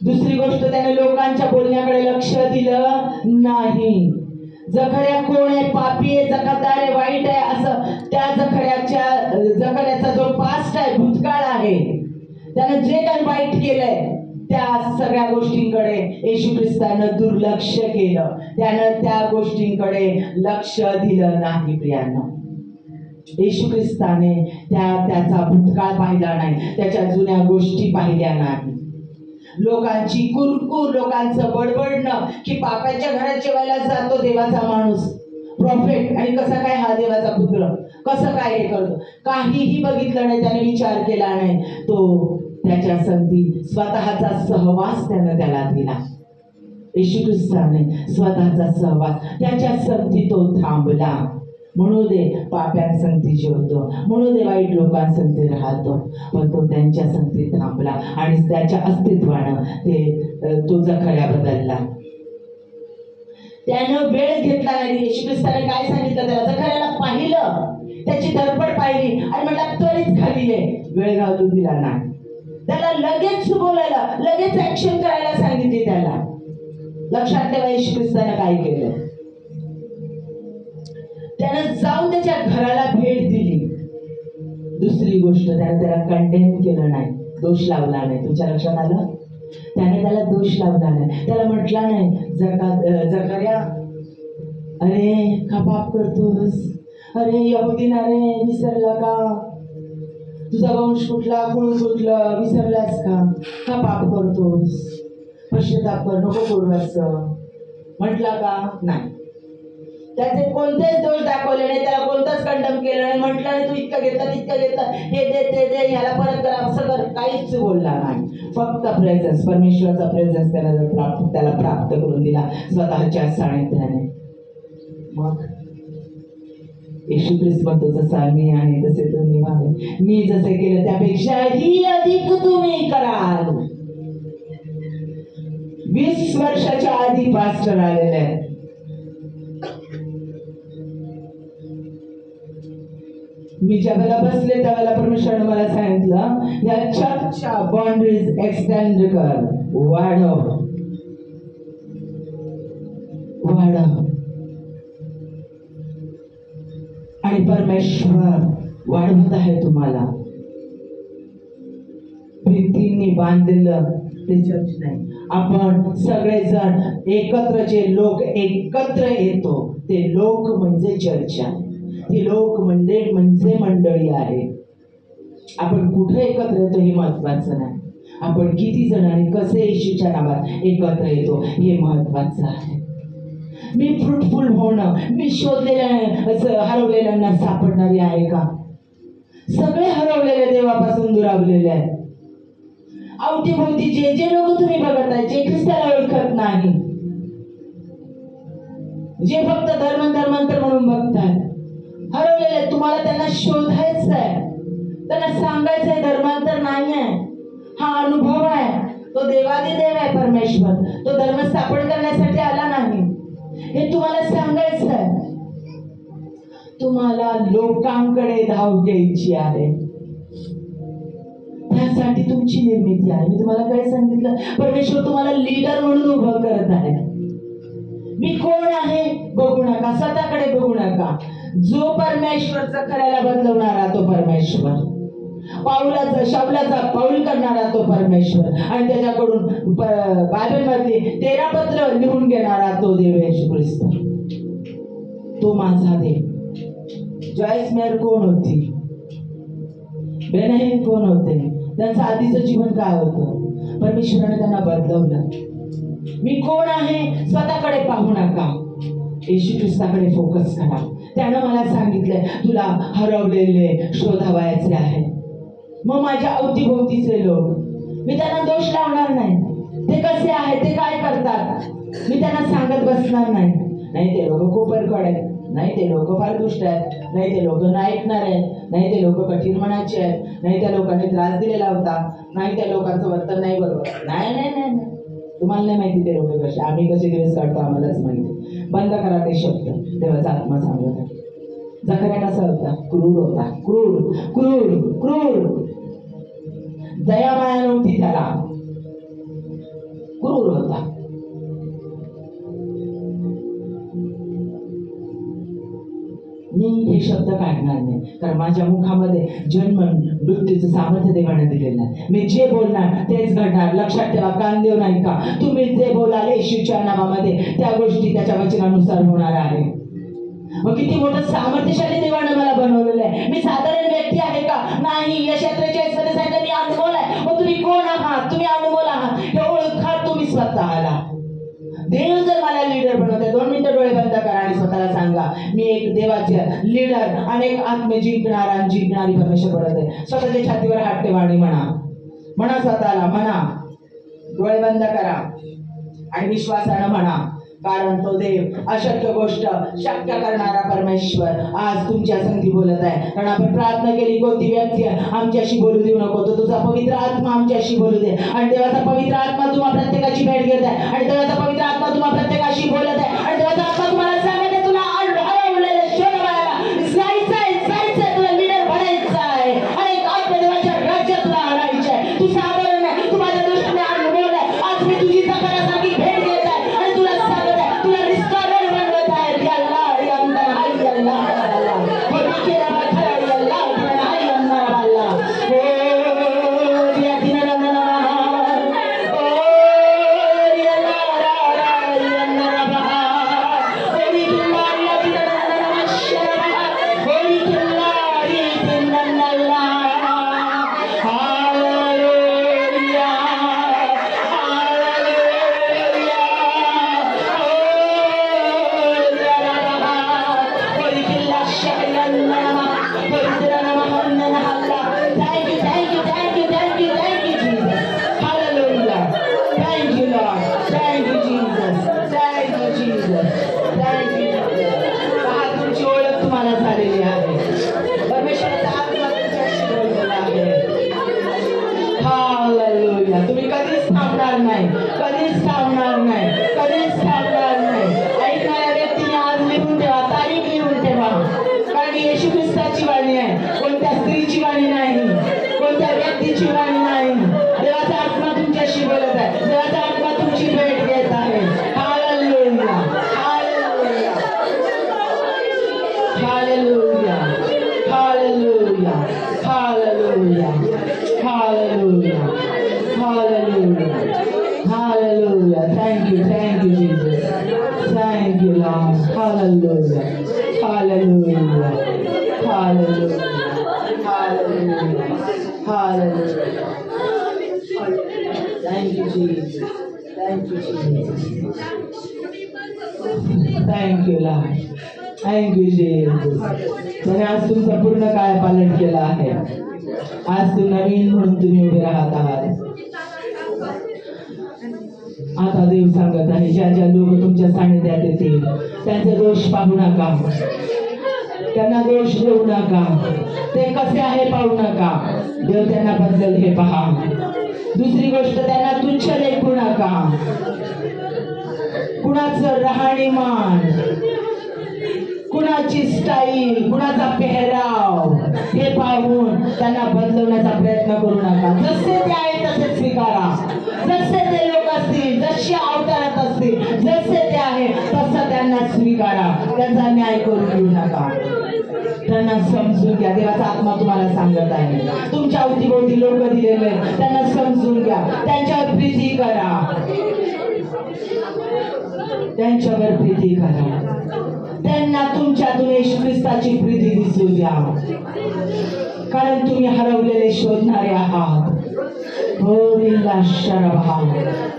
S1: दुसरी गोष्ट, त्याने लोकांच्या बोलण्याकडे लक्ष दिलं नाही. जकर्या कोण आहे? पापी आहे, जकातदार आहे, वाईट आहे, असं त्या जकर्याचा जो पास्ट आहे, भूतकाळ आहे, त्यानं जे काही वाईट केलंय त्या सगळ्या गोष्टींकडे येशू ख्रिस्तानं दुर्लक्ष केलं. त्यानं त्या गोष्टींकडे लक्ष दिलं नाही. प्रियांनो, येशू ख्रिस्ताने त्याचा भूतकाळ पाहिला नाही, त्याच्या जुन्या गोष्टी पाहिल्या नाही. लोकांची कुरकुर, लोकांचं बडबडणं की पापाच्या घरात जेवायला जातो देवाचा माणूस, प्रॉफेट, आणि कसा काय हा देवाचा पुत्र, कसं काय हे करतो, काहीही बघितलं नाही. त्याने विचार केला नाही. तो त्याच्या संगती स्वतःचा सहवास त्यानं त्याला दिला. येशू ख्रिस्ताने स्वतःचा सहवास, त्याच्या संगती तो थांबला. म्हणू दे पाप्यांसंगती जेवतो, म्हणू दे वाईट लोकांसंगती राहतो, पण तो त्यांच्या संगती थांबला आणि त्याच्या अस्तित्वानं तो जकर्या बदलला. त्यानं वेळ घेतला नाही. येशू ख्रिस्ताने काय सांगितलं त्याला? जकर्याला पाहिलं, त्याची धडपड पाहिली आणि म्हटलं त्वरित खाली ये. वेळ घालू दिला नाही. त्याला लगेच बोलायला, लगेच ऍक्शन करायला सांगितली त्याला. लक्षात ठेवा येशू ख्रिस्ताने काय केलं. त्यानं जाऊन त्याच्या घराला भेट दिली. दुसरी गोष्ट, त्याने त्याला कंडेम केलं नाही, दोष लावला नाही. तुमच्या लक्षात आलं? त्याने त्याला दोष लावला नाही. त्याला म्हटला नाही जकर्या, अरे का पाप करतोस? अरे यहुदीन, अरे विसरला का? तुझा वंश कुठला, कुळ कुठलं, विसरलास का पाप करतोस? पश्चाताप कर, नको करू असं म्हटला का? नाही. त्याचे कोणतेच दोष दाखवले नाही, त्याला कोणताच कंडम केलं नाही, म्हटलं नाही तू इतकं घेतलं तितकं घेतलं, हे दे ते दे, ह्याला परत कर, असं कर, काहीच बोलला नाही. फक्त प्रेझेन्स, परमेश्वराचा प्रेझेन्स त्याला प्राप्त करून दिला स्वतःच्या सानिध्याने. मग येशू ख्रिस्त म्हणतो, जसा मी आहे तसे तुम्ही व्हावे. मी जसे केलं त्यापेक्षाही अधिक तुम्ही कराल. 20 वर्षाच्या आधी पास्टर आलेले आहेत. मी ज्यावेळेला बसले त्यावेळेला परमेश्वराने मला सांगितलं, या चर्चच्या बाउंड्रीज एक्सटेंड कर, वाढव. आणि परमेश्वर वाढवत आहे तुम्हाला. भिंतींनी बांधलेलं ते चर्च नाही. आपण सगळेजण एकत्र, जे लोक एकत्र येतो ते लोक म्हणजे चर्च आहे. ती लोक म्हणजे मंडळी आहे. आपण कुठे एकत्र येतो हे महत्वाचं नाही, आपण किती जण आणि कसे येशूच्या नावात एकत्र येतो हे महत्वाचं आहे. मी फ्रुटफुल होणं, मी शोधलेल्या हरवलेल्यांना सापडणारी आहे का? सगळे हरवलेले देवापासून दुरावलेले आहेत. अवतीभोवती जे लोक तुम्ही बघत आहे, जे ख्रिस्ताला ओळखत नाही, जे फक्त धर्मांतर म्हणून बघतात, हरवलेले, तुम्हाला त्यांना शोधायचं आहे, त्यांना सांगायचंय धर्मांतर नाही आहे, हा अनुभव आहे, तो देवादिदेव आहे परमेश्वर, तो धर्म स्थापन करण्यासाठी आला नाही, हे तुम्हाला सांगायचं आहे. तुम्हाला लोकांकडे धाव घ्यायची आहे, त्यासाठी तुमची निर्मिती आहे. मी तुम्हाला काय सांगितलं, परमेश्वर तुम्हाला लीडर म्हणून उभं करत आहे. मी कोण आहे बघू नका, स्वतःकडे बघू नका. जो परमेश्वरचं करायला बदलवणारा तो परमेश्वर, पाऊलाचा शाऊलाचा पाऊल करणारा तो परमेश्वर, आणि त्याच्याकडून बायबल मधली 13 पत्र लिहून घेणारा तो देव येशू ख्रिस्त, तो माझा देव. जॉयस मेयर कोण होती, बेनहिम कोण होते, त्यांचं आधीचं जीवन काय होतं, परमेश्वराने त्यांना बदलवलं. मी कोण आहे स्वतःकडे पाहू नका, येशू ख्रिस्ताकडे फोकस करा. त्यानं मला सांगितलंय तुला हरवलेले शोधावयाचे आहे. मग माझ्या अवतीभोवतीचे लोक, मी त्यांना दोष लावणार नाही, ते कसे आहेत, ते काय करतात, मी त्यांना सांगत बसणार नाही. नाही ते लोक खूप बरकड आहेत, नाही ते लोक फार दुष्ट आहेत, नाही ते लोक नाही ऐकणार आहेत, नाही ते लोक कठीण मनाचे आहेत, नाही त्या लोकांनी त्रास दिलेला होता, नाही त्या लोकांचं वर्तन नाही बरोबर. नाही नाही नाही नाही, तुम्हाला नाही माहिती ते लोक कसे, आम्ही कसे दिवस काढतो आम्हालाच माहिती. बंद करा ते शब्द, देवाचा आत्मा सांगत आहे. जकर्या कसा होता, क्रूर होता, क्रूर क्रूर क्रूर, दया माया नव्हती त्याला, क्रूर होता. मी हे शब्द काढणार नाही, कारण माझ्या मुखामध्ये जन्म मृत्यूचं सामर्थ्य देवाने दिलेलं आहे. मी जे बोलणार तेच घडणार. लक्षात ठेवा, कान देऊ नाही का, तुम्ही जे बोलाल येशूच्या नावामध्ये त्या गोष्टी त्याच्या वचनानुसार होणार आहे. मग किती मोठं सामर्थ्यशाली देवाने मला बनवलेलं आहे. मी साधारण व्यक्ती आहे का, नाही. यशा 43 मध्ये सांगितलं मी अनमोल आहे. मग तुम्ही कोण आहात, तुम्ही अनमोल आहात हे ओळखा तुम्ही स्वतःला. देव जर मला लीडर बनवते, 2 मिनिटं डोळे बंद करा आणि स्वतःला सांगा मी एक देवाचे लीडर, अनेक आत्मे जिंकणारा आणि जिंकणारी परमेश्वर बनवते. स्वतःच्या छातीवर हात ठेवा आणि म्हणा स्वतःला, म्हणा, डोळे बंद करा आणि विश्वासानं म्हणा, कारण तो देव अशक्य गोष्ट शक्य करणारा परमेश्वर आज तुमच्या संगती बोलत आहे. कारण आपण प्रार्थना केली, कोणती व्यक्ती आमच्याशी बोलू देऊ नको, तो तुझा पवित्र आत्मा आमच्याशी बोलू दे. आणि देवाचा पवित्र आत्मा तुम्हा प्रत्येकाची भेट घेत आहे, आणि देवाचा पवित्र आत्मा तुम्हा प्रत्येकाशी बोलत आहे, आणि देवाचा आत्मा तुम्हाला सांगत आहे तुला हरवलेलं शोधायला जायचंय, तुला लीडर बनायचं आहे, आणि एक आत्मदेवाच्या राज्यात तुला आणायचं आहे. तू साधारण नाही, तू माझ्या दृष्टीने अनुभवलं आहे. आज मी तुझी जकर्यासारखी भेट घेत आहे आणि तुला सांगत आहे तुला रिस्टोरर बनवत आहे. तुम्ही कधीच थांबणार नाही, कधीच थांबणार नाही, कधीच थांबणार नाही. ऐकणाऱ्या व्यक्तीने आज लिहून ठेवा, तारीख लिहून ठेवा, कारण येशू ख्रिस्ताची वाणी आहे, कोणत्या स्त्रीची वाणी नाही, कोणत्या व्यक्तीची वाणी नाही. देवाचा आत्मा तुमच्याशी बोलत आहे, देवाचा आत्मा तुमची भेट घेत आहे. Hallelujah, hallelujah, hallelujah, hallelujah, hallelujah, hallelujah, hallelujah, hallelujah. Thank you Jesus. Thank you Lord. Hallelujah, hallelujah, hallelujah, hallelujah, hallelujah. Thank you Jesus. Thank you Jesus. Thank you Lord. Thank you Jesus. त्याने आज तुमचं पूर्ण काय पालन केलं आहे. आज तू नवीन म्हणून तुम्ही उभे राहत आहात. आता देव सांगत आहे, ज्या ज्या लोक तुमच्या सानिध्यात येतील त्यांचे दोष पाहू नका, त्यांना दोष देऊ नका, ते कसे आहे पाहू नका, देव त्यांना बदलेल हे पहा. दुसरी गोष्ट, त्यांना तुच्छ लेखू नका. कुणाचं राहणीमान, कुणाची स्टाईल, कुणाचा पेहराव हे पाहून त्यांना बदलवण्याचा प्रयत्न करू नका. जसे ते आहे तसे स्वीकारा. जसे ते लोक असतील, जसे अवतारात असतील, जसे ते आहे तसं त्यांना स्वीकारा. त्यांचा न्याय करून घेऊ नका. त्यांना समजून घ्या. देवाचा आत्मा तुम्हाला सांगत आहे. तुमच्या अवतीभोवती लोक दिलेले त्यांना समजून घ्या. त्यांच्यावर प्रीती करा. त्यांच्यावर प्रीती करा. त्यांना तुमच्यातून येशू ख्रिस्ताची प्रीती दिसू द्या. कारण तुम्ही हरवलेले शोधणारे आहात.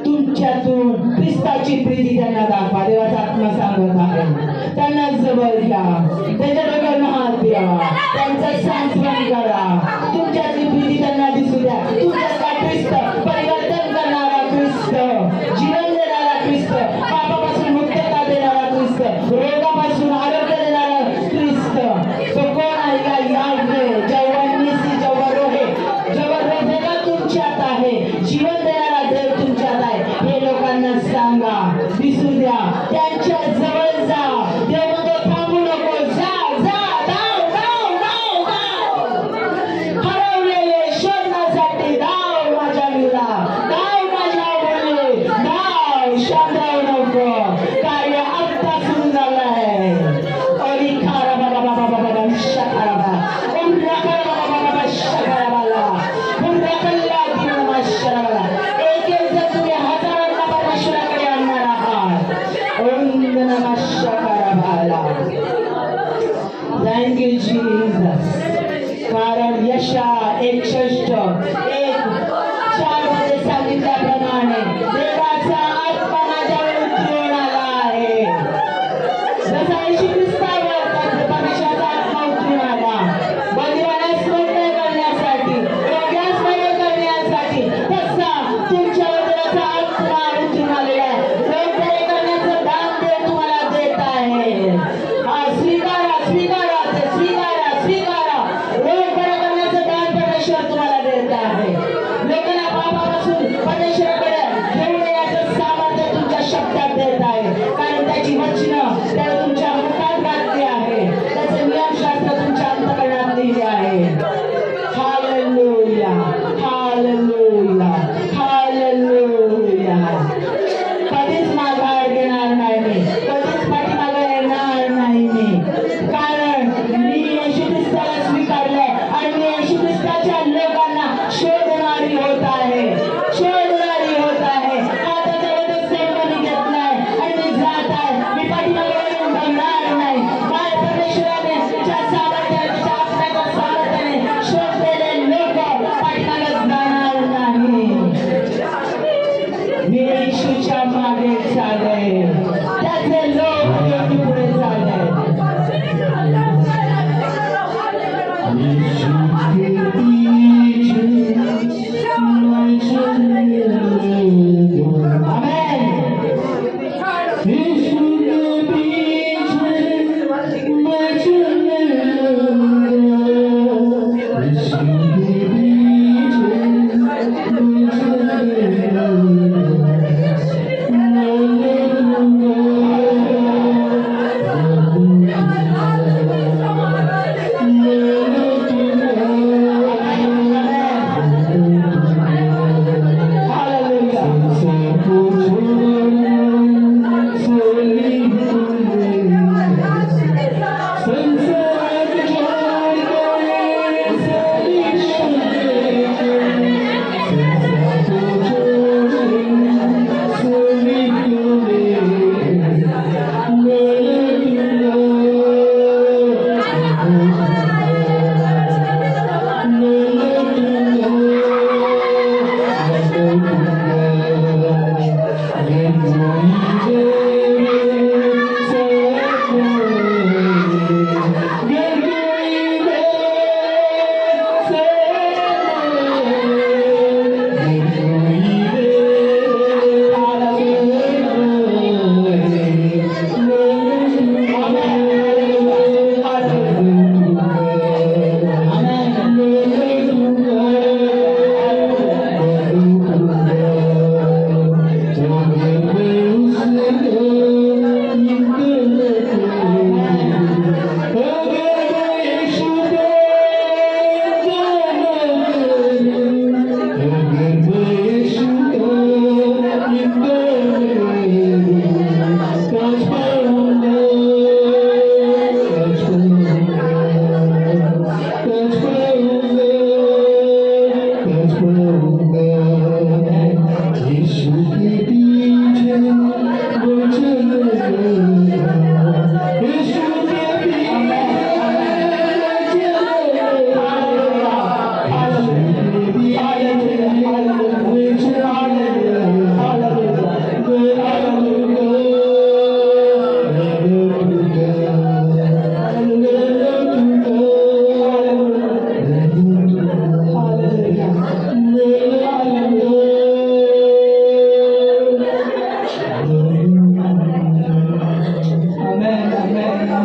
S1: तुमच्यातून ख्रिस्ताची प्रीती त्यांना दाखवा. देवाचा आत्मा सांगत आहे. त्यांना जवळ घ्या. त्यांच्या डोक्यावर हात द्या. त्यांचं सांत्वन करा. तुमच्यातली प्रीती त्यांना दिसू द्या. तुमच्यातला ख्रिस्त, परिवर्तन करणारा ख्रिस्त, जीवन देणारा ख्रिस्त, पापापासून मुक्तता देणारा ख्रिस्त, रोगापासून आरोग्य देणारा ख्रिस्त. तो कोण आहे का? यावे जवानीसी जवरोहे, जवरोहेगा तुमच्यात आहे. जीवन देणारा देव तुमच्यात आहे. हे लोकांना सांगा, दिसू द्या. त्यांच्या जवळ जा. देव म्हणतो थांबू नको. जा जा, धाव धाव धाव धाव.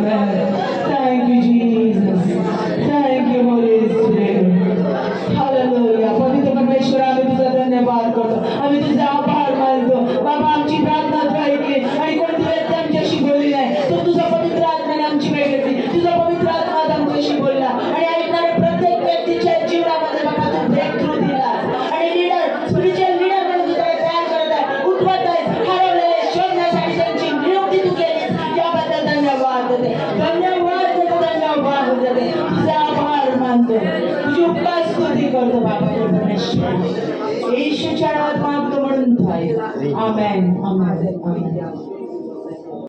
S1: Amen. Thank you, Jesus. Thank you, Holy Spirit. Hallelujah. पवित्र परमेश्वर, आम्ही तुझा धन्यवाद करतो, आम्ही तुझा आभार मानतो. बाबा, आमची प्रार्थना तू ऐकली आणि कोणती व्यक्ती आमच्याशी बोलली नाही, तो तुझा पवित्र आत्म्याने आमची वेळ घेतली. तुझा पवित्र आत्मा आमच्याशी बोलला आणि ऐकणाऱ्या प्रत्येक व्यक्तीच्या जीवनामध्ये बाबा तू ब्रेक थ्रू दिला आणि लीडर, स्पिरिच्युअल लीडर म्हणून तू त्याला तयार करत आहे, उठवत आहेस, हरवलेले शोधण्यासाठी त्यांची नियुक्ती तू केलीस. याबद्दल धन्यवाद देते, धन्यवाद देते, धन्यवाद देते. तुझा आभार मानतो, तुझी उपकार स्तुती करतो बाबा परमेश्वर. येशूच्या नावात मागतो म्हणून थाय. आमेन, आमेन, आमेन.